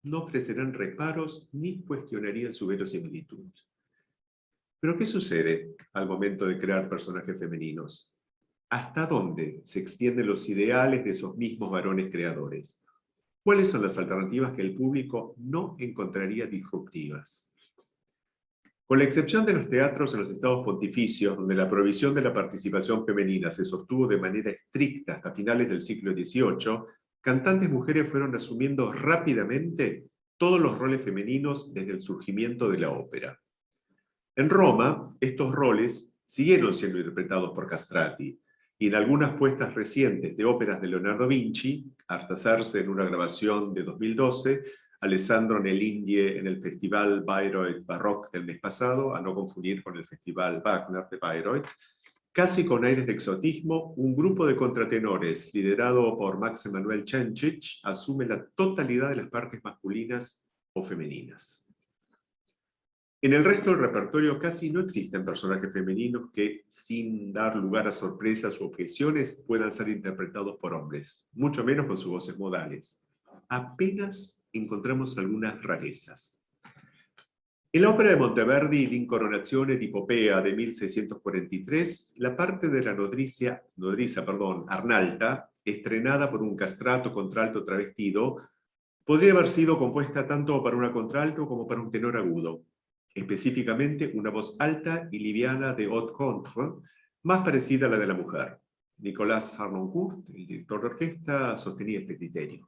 Speaker 4: no ofrecerán reparos ni cuestionarían su verosimilitud. Pero ¿qué sucede al momento de crear personajes femeninos? ¿Hasta dónde se extienden los ideales de esos mismos varones creadores? ¿Cuáles son las alternativas que el público no encontraría disruptivas? Con la excepción de los teatros en los estados pontificios, donde la prohibición de la participación femenina se sostuvo de manera estricta hasta finales del siglo XVIII, cantantes mujeres fueron asumiendo rápidamente todos los roles femeninos desde el surgimiento de la ópera. En Roma, estos roles siguieron siendo interpretados por castrati, y en algunas puestas recientes de óperas de Leonardo Vinci, Artaserse en una grabación de 2012, Alessandro Nell'Indie en el Festival Bayreuth Baroque del mes pasado, a no confundir con el Festival Wagner de Bayreuth, casi con aires de exotismo, un grupo de contratenores liderado por Max Emanuel Cencic asume la totalidad de las partes masculinas o femeninas. En el resto del repertorio casi no existen personajes femeninos que, sin dar lugar a sorpresas u objeciones, puedan ser interpretados por hombres, mucho menos con sus voces modales. Apenas encontramos algunas rarezas. En la ópera de Monteverdi, L'Incoronazione di Popea de 1643, la parte de la nodriza, Arnalta, estrenada por un castrato contralto travestido, podría haber sido compuesta tanto para una contralto como para un tenor agudo, específicamente una voz alta y liviana de haute contre, más parecida a la de la mujer. Nicolas Harnoncourt, el director de orquesta, sostenía este criterio.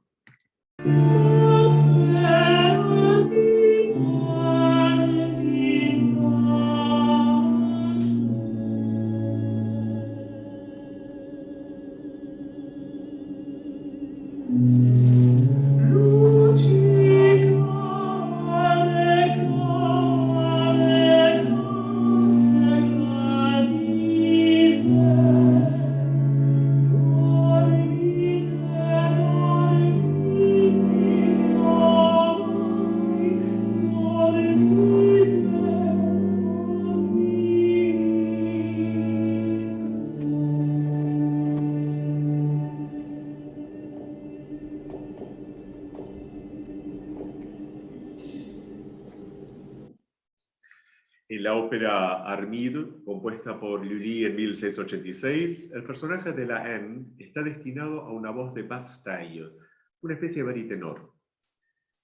Speaker 4: En la ópera Armide, compuesta por Lully en 1686, el personaje de la Haine está destinado a una voz de basse taille, una especie de baritenor.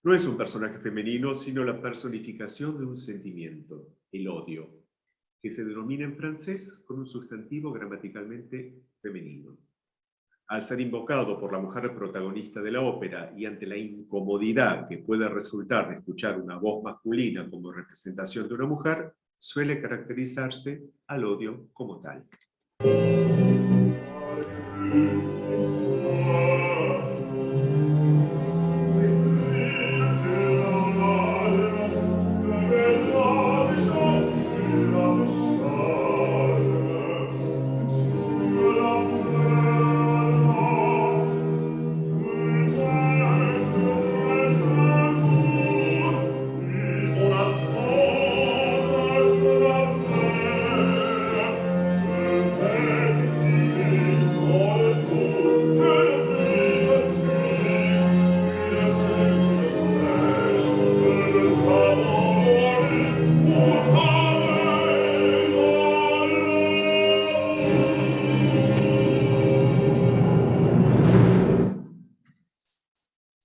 Speaker 4: No es un personaje femenino, sino la personificación de un sentimiento, el odio, que se denomina en francés con un sustantivo gramaticalmente femenino. Al ser invocado por la mujer protagonista de la ópera y ante la incomodidad que puede resultar de escuchar una voz masculina como representación de una mujer, suele caracterizarse al odio como tal.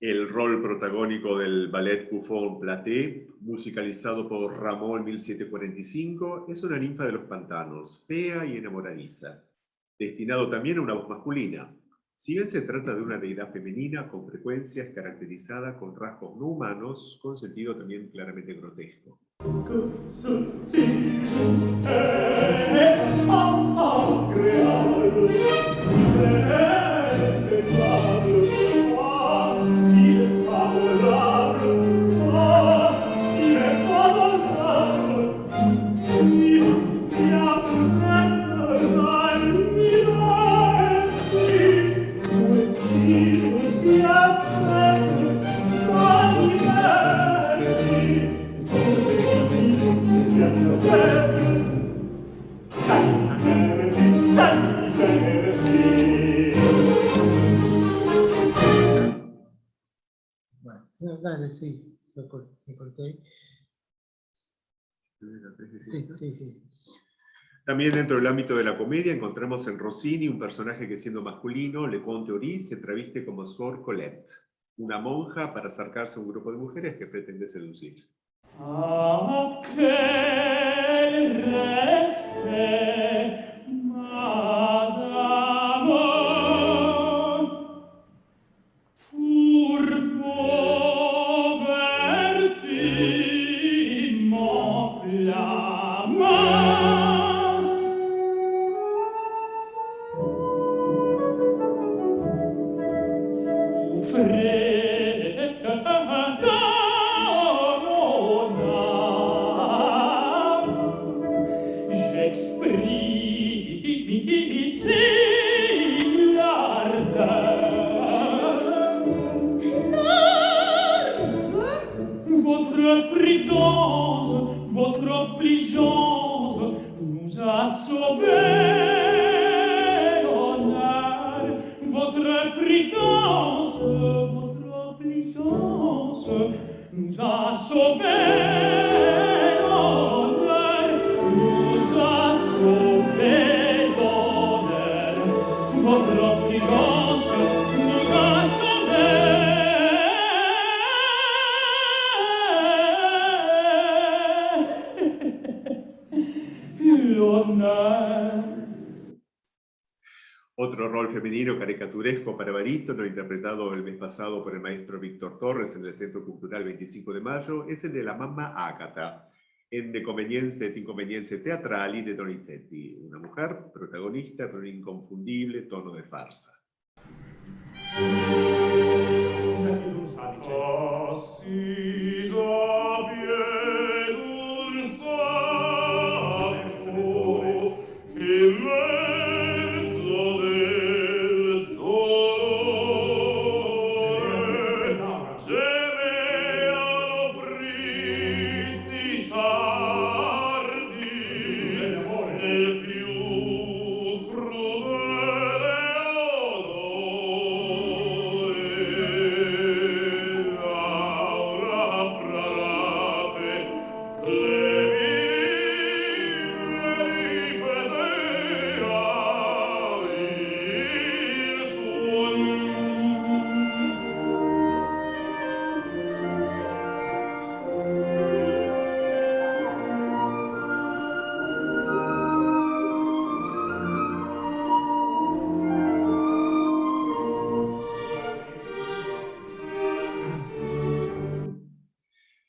Speaker 4: El rol protagónico del ballet Buffon Platé, musicalizado por Rameau en 1745, es una ninfa de los pantanos, fea y enamoradiza, destinado también a una voz masculina. Si bien se trata de una deidad femenina, con frecuencia es caracterizada con rasgos no humanos, con sentido también claramente grotesco.
Speaker 6: Bueno, dale, sí, me corté. Sí.
Speaker 4: También dentro del ámbito de la comedia encontramos en Rossini un personaje que siendo masculino, Le Conte Ori, se traviste como Sor Colette, una monja para acercarse a un grupo de mujeres que pretende seducir. Otro rol femenino caricaturesco para barítono, interpretado el mes pasado por el maestro Víctor Torres en el Centro Cultural 25 de Mayo, es el de la mamma Agata, en De Convenienze et Inconvenienze Teatrali de Donizetti, una mujer protagonista con un inconfundible tono de farsa.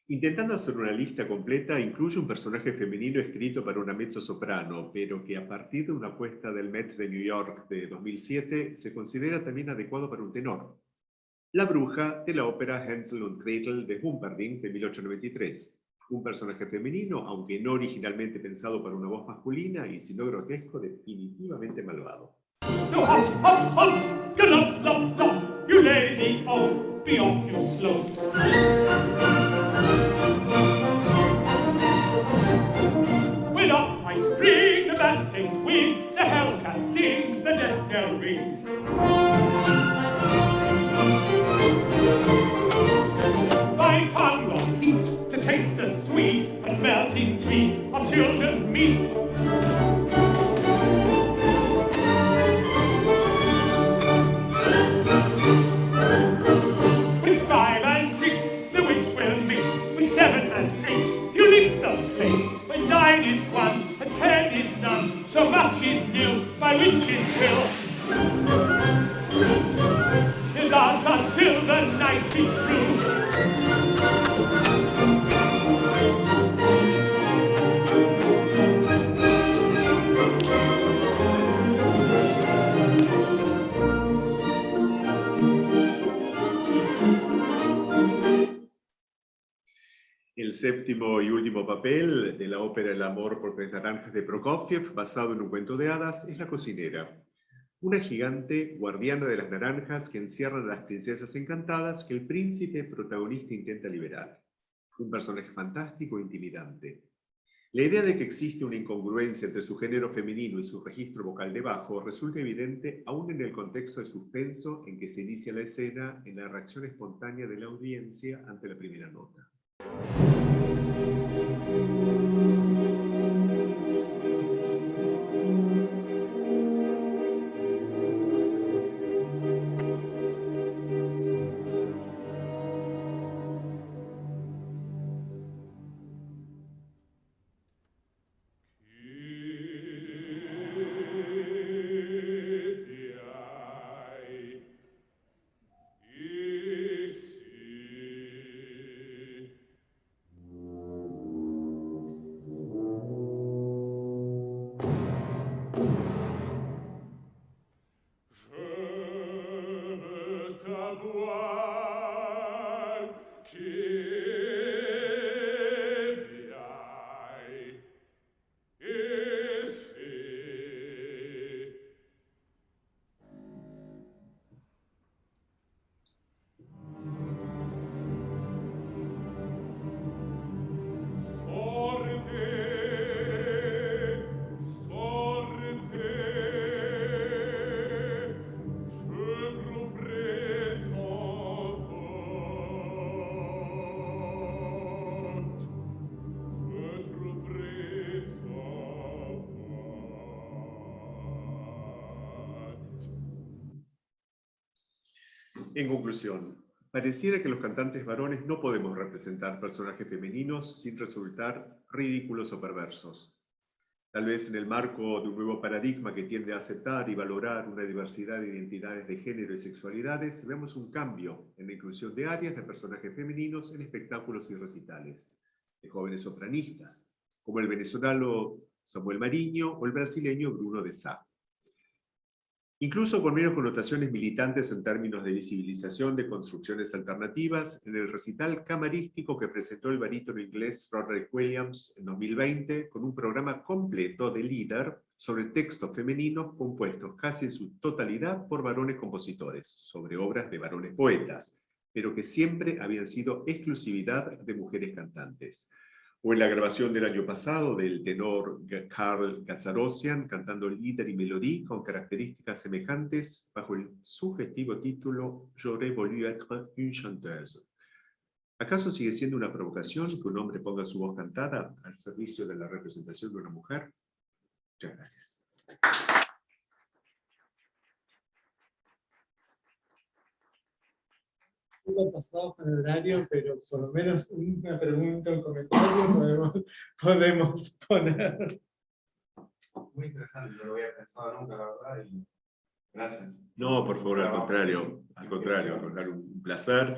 Speaker 4: Intentando hacer una lista completa, incluye un personaje femenino escrito para una mezzosoprano, pero que a partir de una apuesta del Met de New York de 2007 se considera también adecuado para un tenor. La bruja de la ópera Hänsel und Gretel de Humperdinck de 1893. Un personaje femenino, aunque no originalmente pensado para una voz masculina y si no grotesco, definitivamente malvado.
Speaker 7: So hop, hop, hop, galop, lop, lop, you lazy oaf, be off, you sloth. When up I spring, the bat takes wing, the hellcat sings, the death bell rings. My tongue's on heat to taste the sweet and melting tweet of children's meat. With 5 and 6, the witch will mix. With 7 and 8, you leap the plate. When 9 is 1 and 10 is none, so much is nil by witch's will.
Speaker 4: séptimo y último papel de la ópera El amor por tres naranjas de Prokofiev, basado en un cuento de hadas, es la cocinera. Una gigante guardiana de las naranjas que encierran a las princesas encantadas que el príncipe protagonista intenta liberar. Un personaje fantástico e intimidante. La idea de que existe una incongruencia entre su género femenino y su registro vocal de bajo resulta evidente aún en el contexto de suspenso en que se inicia la escena en la reacción espontánea de la audiencia ante la primera nota. En conclusión, pareciera que los cantantes varones no podemos representar personajes femeninos sin resultar ridículos o perversos. Tal vez en el marco de un nuevo paradigma que tiende a aceptar y valorar una diversidad de identidades de género y sexualidades, vemos un cambio en la inclusión de áreas de personajes femeninos en espectáculos y recitales, de jóvenes sopranistas, como el venezolano Samuel Mariño o el brasileño Bruno de Sá. Incluso con menos connotaciones militantes en términos de visibilización de construcciones alternativas, en el recital camarístico que presentó el barítono inglés Roderick Williams en 2020, con un programa completo de líder sobre textos femeninos compuestos casi en su totalidad por varones compositores, sobre obras de varones poetas, pero que siempre habían sido exclusividad de mujeres cantantes. O en la grabación del año pasado del tenor Karl Gazarosian cantando líder y melodía con características semejantes bajo el sugestivo título J'aurais voulu être une chanteuse. ¿Acaso sigue siendo una provocación que un hombre ponga su voz cantada al servicio de la representación de una mujer? Muchas gracias.
Speaker 2: Un poco pasado con el horario, pero por lo menos una pregunta o un comentario podemos poner.
Speaker 8: Muy interesante, no lo había pensado nunca, la verdad, y gracias.
Speaker 4: No, por favor, al contrario, un placer.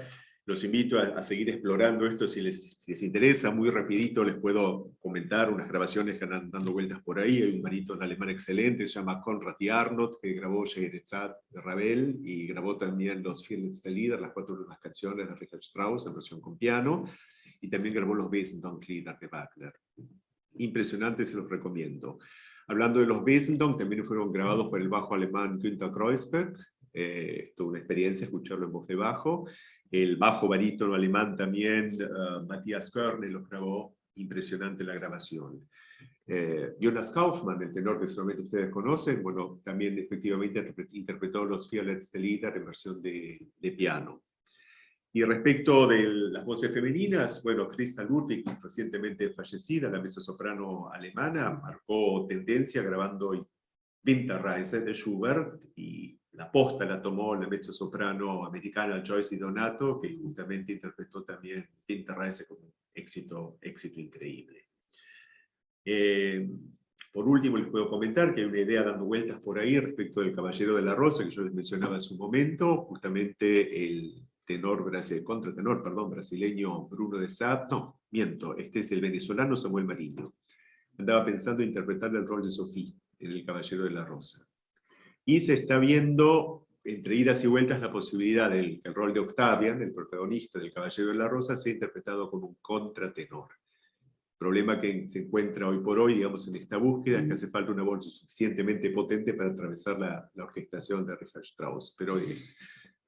Speaker 4: Los invito a seguir explorando esto si les interesa. Muy rapidito les puedo comentar unas grabaciones que andan dando vueltas por ahí. Hay un barítono alemán excelente, se llama Konrad Jarnot, que grabó Scheherazade de Ravel y grabó también los Vier letzte Lieder, las 4 últimas canciones de Richard Strauss en versión con piano, y también grabó los Wesendonck-Lieder de Wagner. Impresionante, se los recomiendo. Hablando de los Wesendonck, también fueron grabados por el bajo alemán Günter Kreuzberg. Tuve una experiencia escucharlo en voz de bajo. El bajo barítono alemán también, Matthias Körner, los grabó. Impresionante la grabación. Jonas Kaufmann, el tenor que solamente ustedes conocen, bueno, también efectivamente interpretó los Vier letzte Lieder en versión de piano. Y respecto de las voces femeninas, bueno, Christa Ludwig, recientemente fallecida, la mezzosoprano alemana, marcó tendencia grabando Winterreise de Schubert, y la posta la tomó la mezzosoprano americana Joyce DiDonato, que justamente interpretó también Winterreise con un éxito increíble. Por último, les puedo comentar que hay una idea dando vueltas por ahí respecto del Caballero de la Rosa, que yo les mencionaba en su momento, justamente el contratenor brasileño Bruno de Sá, no, miento, este es el venezolano Samuel Mariño. Andaba pensando en interpretar el rol de Sophie en El Caballero de la Rosa. Y se está viendo entre idas y vueltas, la posibilidad del que el rol de Octavian, el protagonista del Caballero de la Rosa, sea interpretado como un contratenor. Problema que se encuentra hoy por hoy, digamos, en esta búsqueda, es que hace falta una voz suficientemente potente para atravesar la orquestación de Richard Strauss, pero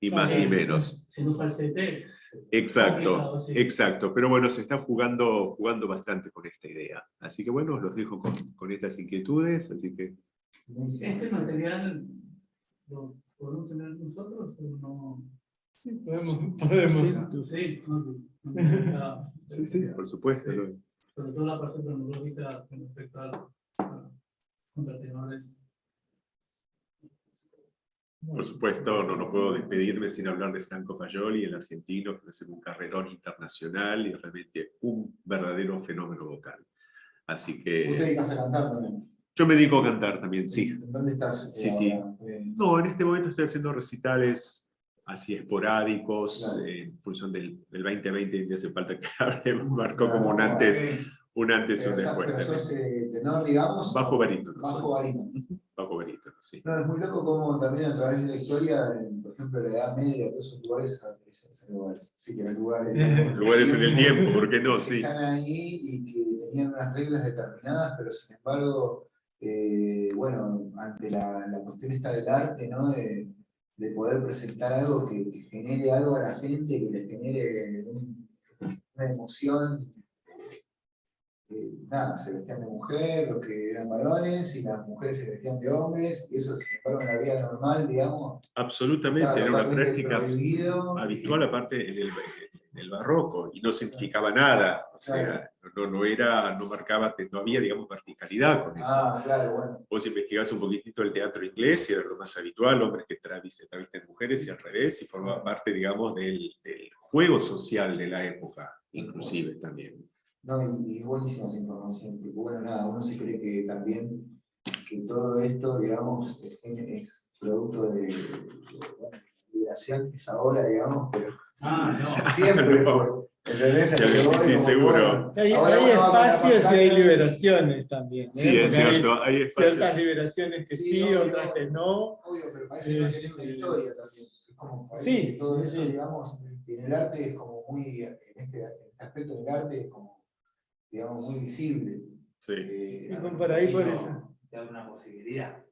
Speaker 4: ni más ni menos.
Speaker 9: Si no falsete.
Speaker 4: Exacto, exacto. Pero bueno, se está jugando bastante con esta idea. Así que bueno, los dejo con estas inquietudes, así que...
Speaker 9: ¿Este material lo podemos tener nosotros o no?
Speaker 2: Sí, podemos.
Speaker 9: Sí,
Speaker 4: Sí, sí, por supuesto. ¿No?
Speaker 9: Sobre todo la parte cronológica con respecto a contratenores.
Speaker 4: Por supuesto, no puedo despedirme sin hablar de Franco Fagioli, el argentino, que hace un carrerón internacional y realmente un verdadero fenómeno vocal. Así que...
Speaker 3: ¿Usted dedicas a cantar también?
Speaker 4: Yo me dedico a cantar también, sí.
Speaker 3: ¿Dónde estás?
Speaker 4: Sí, sí. No, en este momento estoy haciendo recitales así esporádicos, claro. En función del 2020, y hace falta que hable, marcó como un antes y un después.
Speaker 3: Pero sos tenor, digamos.
Speaker 4: Bajo barítono.
Speaker 3: Bajo barítono.
Speaker 4: Bajo barítono, sí.
Speaker 3: No, es muy loco como también a través de la historia, por ejemplo, la Edad Media, todos esos lugares, sí que eran lugares.
Speaker 4: Lugares en el tiempo, ¿por qué no? Sí.
Speaker 3: Están ahí y que tenían unas reglas determinadas, pero sin embargo, bueno, ante la cuestión esta del arte, ¿no? De poder presentar algo que genere algo a la gente, que les genere una emoción. Nada, se vestían de mujer, los que eran varones, y las mujeres se vestían de hombres, y eso sin embargo en la vida normal, digamos.
Speaker 4: Absolutamente, era una práctica
Speaker 3: prohibido.
Speaker 4: Habitual, aparte en el barroco, y no significaba nada, o sea, no marcaba, no había, digamos, verticalidad con eso.
Speaker 3: Ah, claro, bueno.
Speaker 4: Vos investigás un poquitito el teatro inglés, y era lo más habitual, hombres que travisten mujeres y al revés, y formaba parte, digamos, del juego social de la época, inclusive también.
Speaker 3: No, y buenísima esa información, tipo, bueno, nada, uno se cree que también, que todo esto, digamos, es producto de la liberación que es ahora, digamos, pero siempre, ¿entendés?
Speaker 4: Sí, seguro.
Speaker 6: Hay espacios y hay liberaciones también.
Speaker 4: Sí, es cierto, hay espacios.
Speaker 6: Ciertas liberaciones que sí, otras que no.
Speaker 3: Obvio, pero parece que no tiene una historia también. Es como, parece que todo eso, digamos, en el arte es como muy, en este aspecto del arte es como, digamos, muy visible.
Speaker 4: Sí.
Speaker 6: Y por ahí por eso.
Speaker 8: Te da una posibilidad.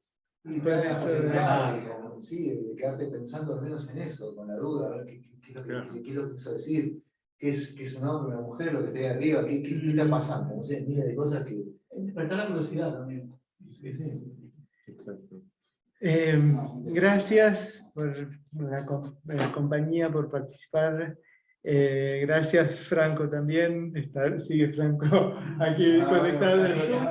Speaker 3: Y te da una posibilidad, sí, de quedarte pensando al menos en eso, con la duda, a ver qué es lo que quiso decir, qué es un hombre, una mujer, lo que está ahí arriba, qué está pasando, no sé, mira de cosas que...
Speaker 9: Despertar la curiosidad también.
Speaker 3: Sí.
Speaker 4: Exacto.
Speaker 6: Gracias por la compañía, por participar. Gracias, Franco, también. Sigue Franco aquí conectado en el Zoom.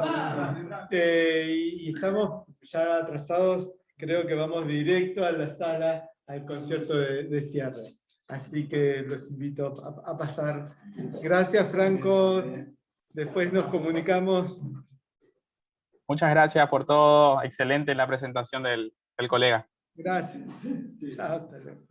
Speaker 6: Y estamos ya atrasados, creo que vamos directo a la sala, al concierto de cierre. Así que los invito a pasar. Gracias, Franco. Después nos comunicamos.
Speaker 1: Muchas gracias por todo. Excelente la presentación del colega.
Speaker 6: Gracias. Chao. Hasta luego.